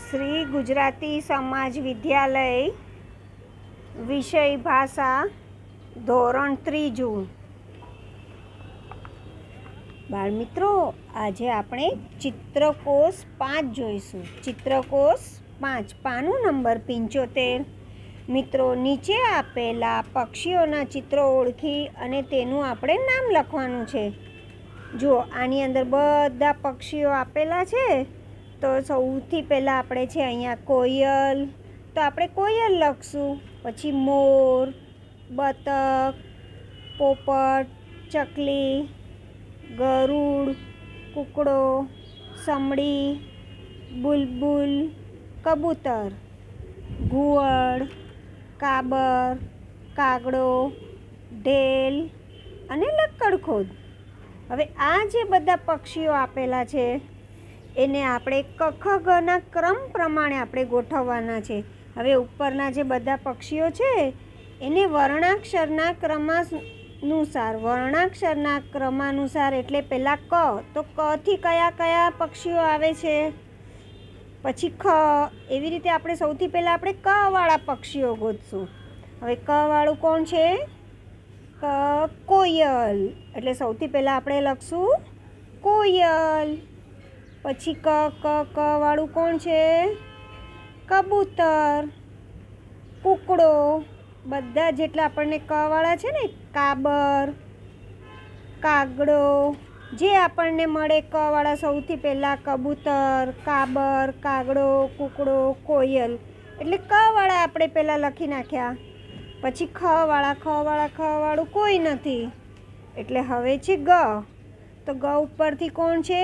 શ્રી ગુજરાતી સમાજ વિદ્યાલય વિષય ભાષા ધોરણ 3 બાળમિત્રો, આજે આપણે ચિત્રકોષ 5 જોઈશું. ચિત્રકોષ 5 પાનું નંબર 75. મિત્રો, નીચે આપેલા પક્ષીઓના ચિત્રો ઓળખી અને તેનું આપણે નામ લખવાનું છે. જો આની અંદર બધા પક્ષીઓ આપેલા છે, તો સૌથી પહેલાં આપણે છે અહીંયા કોયલ, તો આપણે કોયલ લખશું. પછી મોર, બતક, પોપટ, ચકલી, ગરુડ, કૂકડો, સમડી, બુલબુલ, કબૂતર, ઘુવડ, કાબર, કાગડો, ઢેલ અને લક્કડખોદ. હવે આ જે બધા પક્ષીઓ આપેલા છે એને આપણે કખગના ક્રમ પ્રમાણે આપણે ગોઠવવાના છે. હવે ઉપરના જે બધા પક્ષીઓ છે એને વર્ણાક્ષરના ક્રમાનુસાર એટલે પહેલાં ક, તો કથી કયા કયા પક્ષીઓ આવે છે, પછી ખ, એવી રીતે આપણે સૌથી પહેલાં આપણે ક વાળા પક્ષીઓ ગોતશું. હવે ક વાળું કોણ છે? કોયલ. એટલે સૌથી પહેલાં આપણે લખશું કોયલ. પછી ક વાળું કોણ છે? કબૂતર. કૂકડો. બધા જેટલા આપણને ક વાળા છે ને, કાબર, કાગડો, જે આપણને મળે ક વાળા, સૌથી પહેલાં કબૂતર, કાબર, કાગડો, કૂકડો, કોયલ, એટલે ક વાળા આપણે પહેલાં લખી નાખ્યા. પછી ખ વાળું કોઈ નથી, એટલે હવે છે ગ. તો ગ ઉપરથી કોણ છે?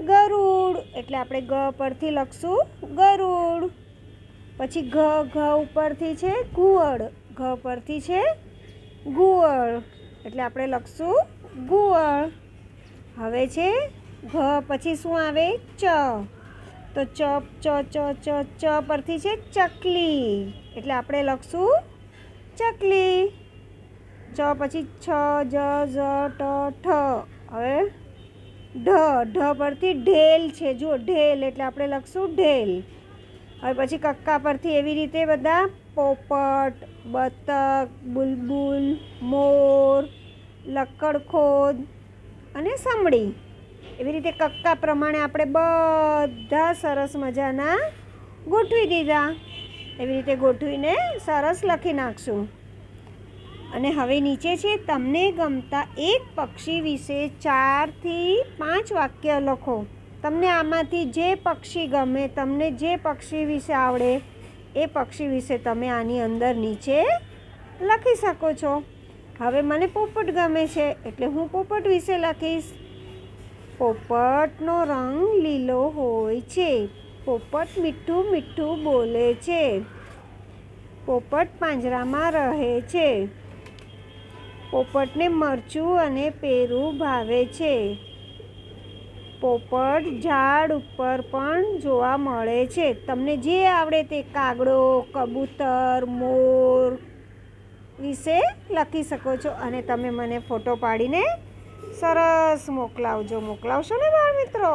ગરુડ. એટલે આપણે ગ પરથી લખશું ગરુડ. પછી ઘ ઉપરથી છે ઘુવડ. ઘ પરથી છે ઘુવડ, એટલે આપણે લખશું ઘુવડ. હવે છે ઘ પછી શું આવે? ચ. તો ચ પરથી છે ચકલી, એટલે આપણે લખશું ચકલી. ચ પછી છ, જ, ટ, ઠ. હવે ઢ પરથી ઢેલ છે. જો ઢેલ, એટલે આપણે લખશું ઢેલ. હવે પછી કક્કા પરથી એવી રીતે બધા પોપટ, બતક, બુલબુલ, મોર, લક્કડખોદ અને સમડી, એવી રીતે કક્કા પ્રમાણે આપણે બધા સરસ મજાના ગોઠવી દીધા. એવી રીતે ગોઠવીને સરસ લખી નાખશું. અને હવે નીચે છે તમને ગમતા એક પક્ષી વિશે 4 થી 5 વાક્ય લખો. તમને આમાંથી જે પક્ષી ગમે, તમને જે પક્ષી વિશે આવડે એ પક્ષી વિશે તમે આની અંદર નીચે લખી શકો છો. હવે મને પોપટ ગમે છે એટલે હું પોપટ વિશે લખીશ. પોપટનો રંગ લીલો હોય છે. પોપટ મીઠું મીઠું બોલે છે. પોપટ પાંજરામાં રહે છે. પોપટને મરચું અને પેરું ભાવે છે. પોપટ ઝાડ ઉપર પણ જોવા મળે છે. તમને જે આવડે તે કાગડો, કબૂતર, મોર વિશે લખી શકો છો. અને તમે મને ફોટો પાડીને સરસ મોકલાવશો ને બાળ મિત્રો?